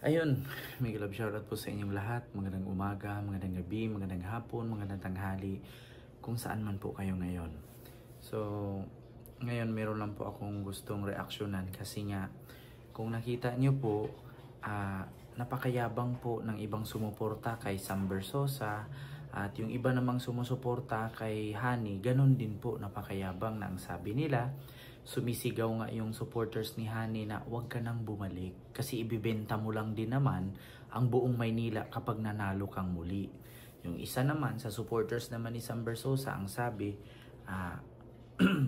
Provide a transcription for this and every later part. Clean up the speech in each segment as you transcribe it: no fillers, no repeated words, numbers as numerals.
Ayun, may love shoutout po sa inyong lahat. Magandang umaga, magandang gabi, magandang hapon, magandang tanghali, kung saan man po kayo ngayon. So, ngayon meron lang po akong gustong reaksyonan kasi nga, kung nakita nyo po, napakayabang po ng ibang sumuporta kay Sam Versosa at yung iba namang sumusuporta kay Hani, ganun din po napakayabang na ang sabi nila. Sumisigaw nga yung supporters ni Hani na huwag ka nang bumalik kasi ibibenta mo lang din naman ang buong Maynila kapag nanalo kang muli. Yung isa naman sa supporters naman ni Sam Versosa ang sabi,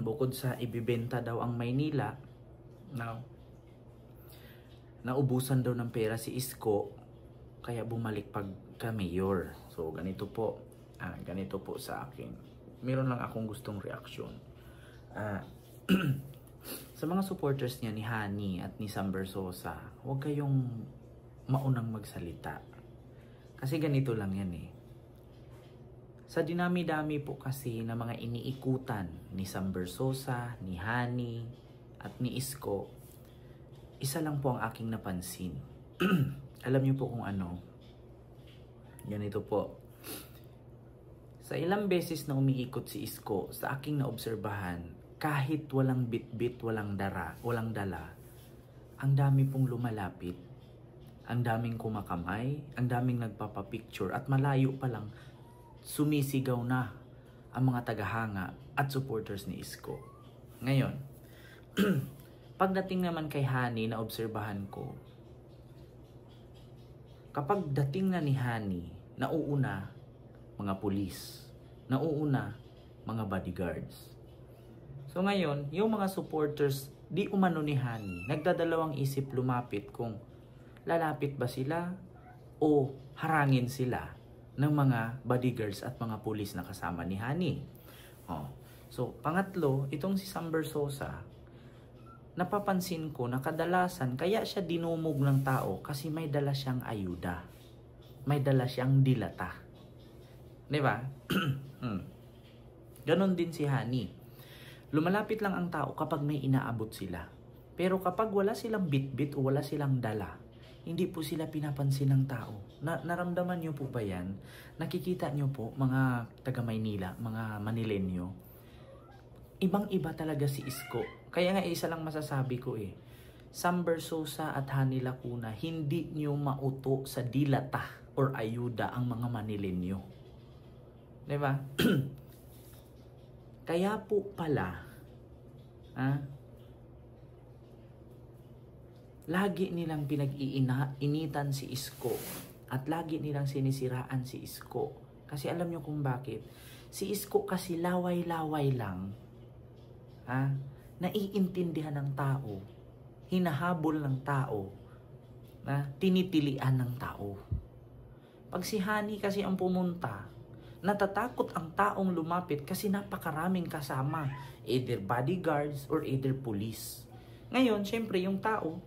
bukod sa ibibenta daw ang Maynila, naubusan daw ng pera si Isko kaya bumalik pagka mayor. So ganito po sa akin. Meron lang akong gustong reaksyon. Sa mga supporters niya ni Hani at ni Sam Versosa, huwag kayong maunang magsalita. Kasi ganito lang yan eh. Sa dinami-dami po kasi na mga iniikutan ni Sam Versosa, ni Hani at ni Isko, isa lang po ang aking napansin. Alam niyo po kung ano? Ganito po. Sa ilang beses na umiikot si Isko, sa aking naobserbahan, kahit walang bit-bit, walang dala, ang dami pong lumalapit, ang daming kumakamay, ang daming nagpapapicture, at malayo pa lang sumisigaw na ang mga tagahanga at supporters ni Isko. Ngayon, pagdating naman kay Hani na obserbahan ko, kapag dating na ni Hani, nauuna mga pulis, nauuna mga bodyguards. So ngayon, yung mga supporters di umano ni Hani, nagdadalawang isip lumapit kung lalapit ba sila o harangin sila ng mga bodyguards at mga pulis na kasama ni Hani. So pangatlo, itong si Sam Versosa, napapansin ko na kadalasan kaya siya dinumog ng tao kasi may dala siyang ayuda. May dala siyang dilata. Diba? Ganon din si Hani. Lumalapit lang ang tao kapag may inaabot sila. Pero kapag wala silang bit-bit o wala silang dala, hindi po sila pinapansin ng tao. Naramdaman nyo po ba yan? Nakikita nyo po, mga taga Maynila, mga Manilenyo, ibang-iba talaga si Isko. Kaya nga isa lang masasabi ko eh. Sam Versosa at Hani Lacuna, hindi nyo mauto sa dilata or ayuda ang mga Manilenyo. Diba? Kaya po pala, lagi nilang pinag-iinitan si Isko at lagi nilang sinisiraan si Isko. Kasi alam nyo kung bakit. Si Isko kasi laway-laway lang, naiintindihan ng tao, hinahabol ng tao, tinitilian ng tao. Pag si Hani kasi ang pumunta, natatakot ang taong lumapit kasi napakaraming kasama, either bodyguards or either police. Ngayon, syempre yung tao,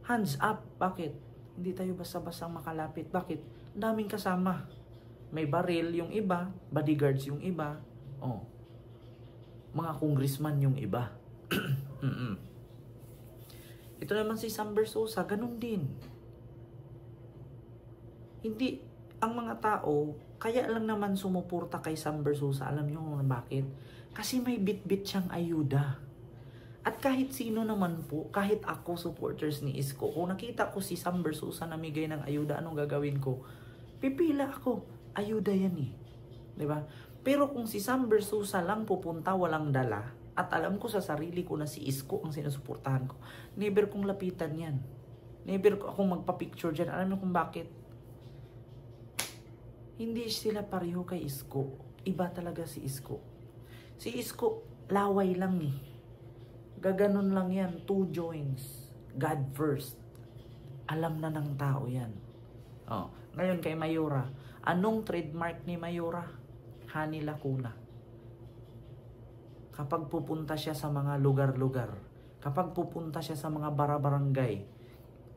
hands up. Bakit? Hindi tayo basta-basta makalapit. Bakit? Daming kasama. May baril yung iba, bodyguards yung iba, mga congressman yung iba. Ito naman si Sam Versosa, ganun din. Hindi, ang mga tao, kaya lang naman sumuporta kay Sam Versosa. Alam nyo bakit? Kasi may bit-bit siyang ayuda. At kahit sino naman po, kahit ako, supporters ni Isko, kung nakita ko si Sam Versosa namigay ng ayuda, anong gagawin ko? Pipila ako. Ayuda yan eh. Diba? Pero kung si Sam Versosa lang pupunta walang dala, at alam ko sa sarili ko na si Isko ang sinusuportahan ko, never kong lapitan yan. Never akong magpa-picture dyan. Alam mo kung bakit? Hindi sila pareho kay Isko. Iba talaga si Isko. Si Isko, laway lang eh. Gaganon lang yan. 2 joints. God first. Alam na ng tao yan. Ngayon kay Mayora. Anong trademark ni Mayora? Hani Lacuna. Kapag pupunta siya sa mga lugar-lugar, kapag pupunta siya sa mga bara-barangay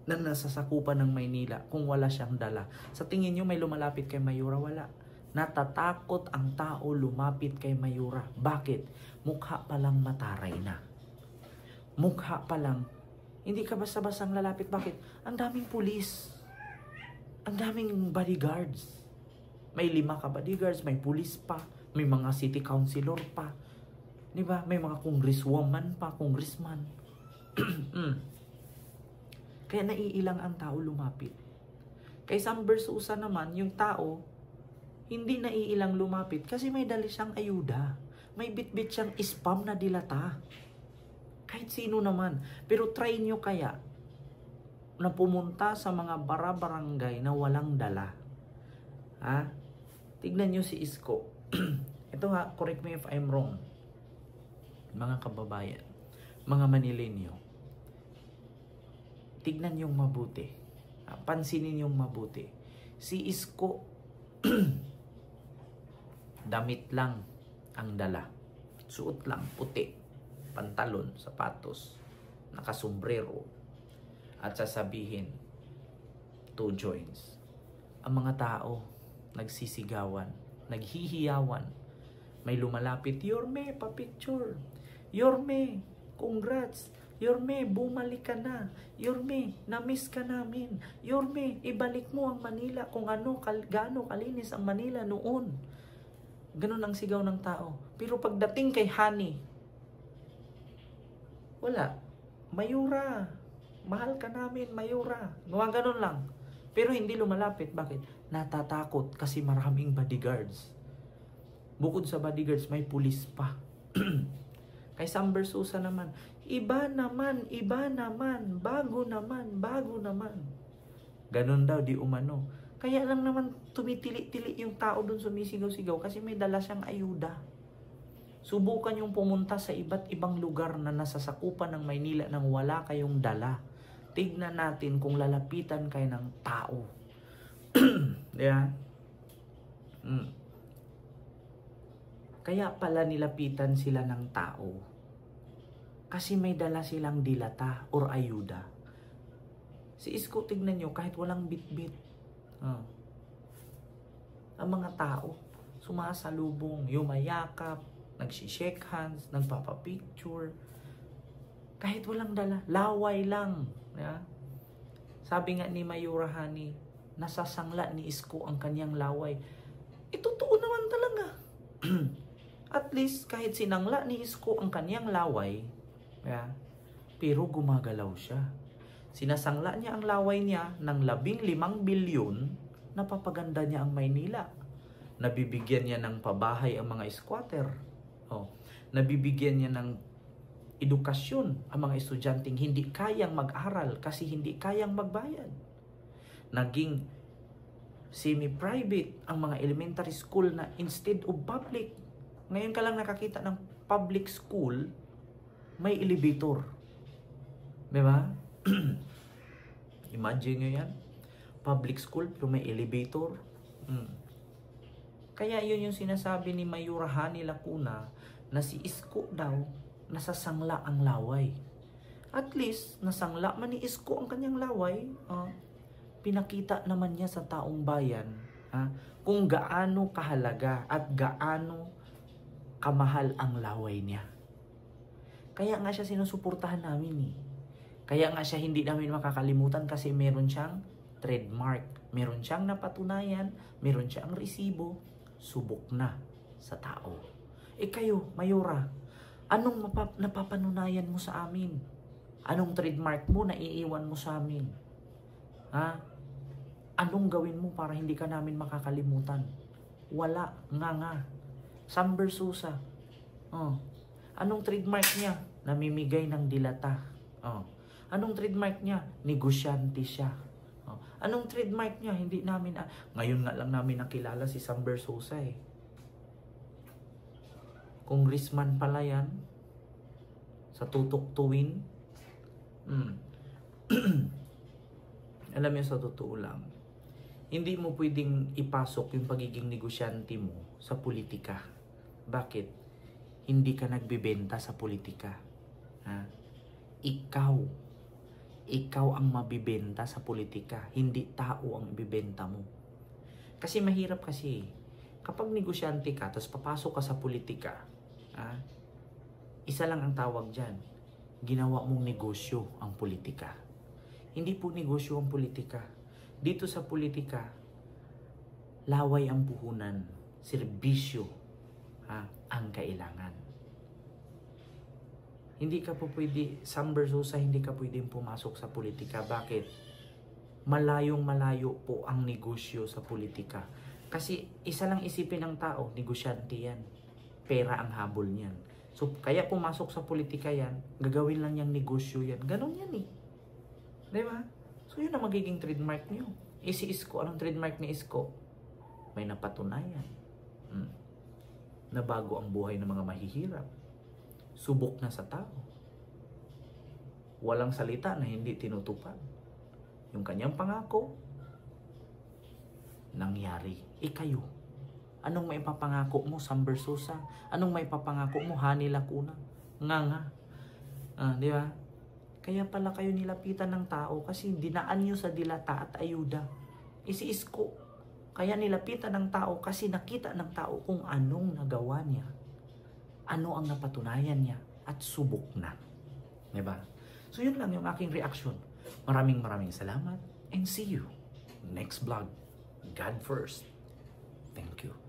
na nasasakupan ng Maynila, kung wala siyang dala, sa tingin nyo may lumalapit kay Mayora? Wala. Natatakot ang tao lumapit kay Mayora. Bakit? Mukha palang mataray na. Mukha palang Hindi ka basta-bastang lalapit. Bakit? Ang daming pulis. Ang daming bodyguards. May 5 ka bodyguards, may pulis pa, may mga city councilor pa. Di ba? May mga congresswoman pa, congressman. Kaya naiilang ang tao lumapit. Kay Sam Bersosa naman, yung tao, hindi naiilang lumapit kasi may dali siyang ayuda. May bit-bit siyang spam na dilata. Kahit sino naman. Pero try nyo kaya na pumunta sa mga bara-barangay na walang dala. Ha? Tignan nyo si Isko. Ito nga, correct me if I'm wrong. Mga kababayan, mga Manilenyo, tignan yung mabuti. Pansinin yung mabuti. Si Isko, damit lang ang dala. Suot lang, puti. Pantalon, sapatos, nakasombrero. At sasabihin, 2 joints. Ang mga tao, nagsisigawan, naghihiyawan. May lumalapit, Yorme, pa-picture. Yorme, congrats. Yorme, bumalik ka na. Yorme, na-miss ka namin. Yorme, ibalik mo ang Manila kung gaano kalinis ang Manila noon. Ganun ang sigaw ng tao. Pero pagdating kay Hani, wala. Mayura, mahal ka namin, Mayura. Mga ganun lang. Pero hindi lumalapit. Bakit? Natatakot kasi maraming bodyguards. Bukod sa bodyguards, may pulis pa. Kay Sam Bersosa naman, iba naman, bago naman. Ganun daw, di umano. Kaya lang naman tumitili-tili yung tao dun sumisigaw-sigaw kasi may dala siyang ayuda. Subukan yung pumunta sa iba't ibang lugar na nasasakupan ng Maynila nang wala kayong dala. Tignan natin kung lalapitan kayo ng tao. Yeah? Kaya pala nilapitan sila ng tao. Kasi may dala silang dilata or ayuda. Si Isko, tignan nyo, kahit walang bit-bit. Ang mga tao, sumasalubong, yumayakap, nagsishake hands, nagpapapicture. Kahit walang dala, laway lang. Yeah? Sabi nga ni Mayura Hani, nasasangla ni Isko ang kanyang laway. Totoo naman talaga. At least kahit sinangla ni Isko ang kanyang laway, yeah, pero gumagalaw siya. Sinasangla niya ang laway niya ng 15 bilyon, napapaganda niya ang Maynila. Nabibigyan niya ng pabahay ang mga squatter. Nabibigyan niya ng edukasyon ang mga estudyanteng hindi kayang mag-aral kasi hindi kayang magbayad. Naging semi-private ang mga elementary school na instead of public. Ngayon ka lang nakakita ng public school, may elevator. Diba? Imagine nyo yan. Public school pero may elevator. Kaya yun yung sinasabi ni Mayura Hani Lacuna na si Isko daw nasasangla ang laway. At least nasangla man ni Isko ang kanyang laway, pinakita naman niya sa taong bayan kung gaano kahalaga at gaano kamahal ang laway niya. Kaya nga siya sinusuportahan namin . Kaya nga siya hindi namin makakalimutan kasi meron siyang trademark. Meron siyang napatunayan, meron siyang resibo, subok na sa tao. Kayo, Mayura, anong napapanunayan mo sa amin? Anong trademark mo na iiwan mo sa amin? Anong gawin mo para hindi ka namin makakalimutan? Wala, nga. Sam Bersosa, anong trademark niya? Namimigay ng dilata. Anong trademark niya? Negosyante siya. Anong trademark niya? Hindi namin, ngayon nga lang namin nakilala si Sam Bersosa . Congressman pala yan. Sa tutuktuin. Alam niyo, sa totoo lang, hindi mo pwedeng ipasok yung pagiging negosyante mo sa politika. Bakit? Hindi ka nagbibenta sa politika. Ikaw ang mabibenta sa politika, hindi tao ang ibibenta mo. Kasi mahirap kasi, kapag negosyante ka, tapos papasok ka sa politika, isa lang ang tawag dyan, ginawa mong negosyo ang politika. Hindi po negosyo ang politika. Dito sa politika, laway ang puhunan, serbisyo ang kailangan. Hindi ka po pwede, Sam Bersosa, hindi ka pwedeng pumasok sa politika. Bakit? Malayong malayo po ang negosyo sa politika. Kasi isa lang isipin ng tao, negosyante yan. Pera ang habol niyan. So, kaya pumasok sa politika yan, gagawin lang niyang negosyo yan. Ganon yan eh. Diba? So, yun ang magiging trademark niyo. Si Isko, anong trademark ni Isko? May napatunayan. Na bago ang buhay ng mga mahihirap. Subok na sa tao. Walang salita na hindi tinutupad. Yung kanyang pangako, nangyari. Kayo, anong may papangako mo, Sam Bersosa? Anong may papangako mo, Hani Lacuna? Nga. Di ba? Kaya pala kayo nilapitan ng tao kasi dinaan nyo sa dilata at ayuda. Si Isko, kaya nilapitan ng tao kasi nakita ng tao kung anong nagawa niya. Ano ang napatunayan niya at subok na. Diba? So yun lang yung aking reaction. Maraming salamat and see you next vlog. God first. Thank you.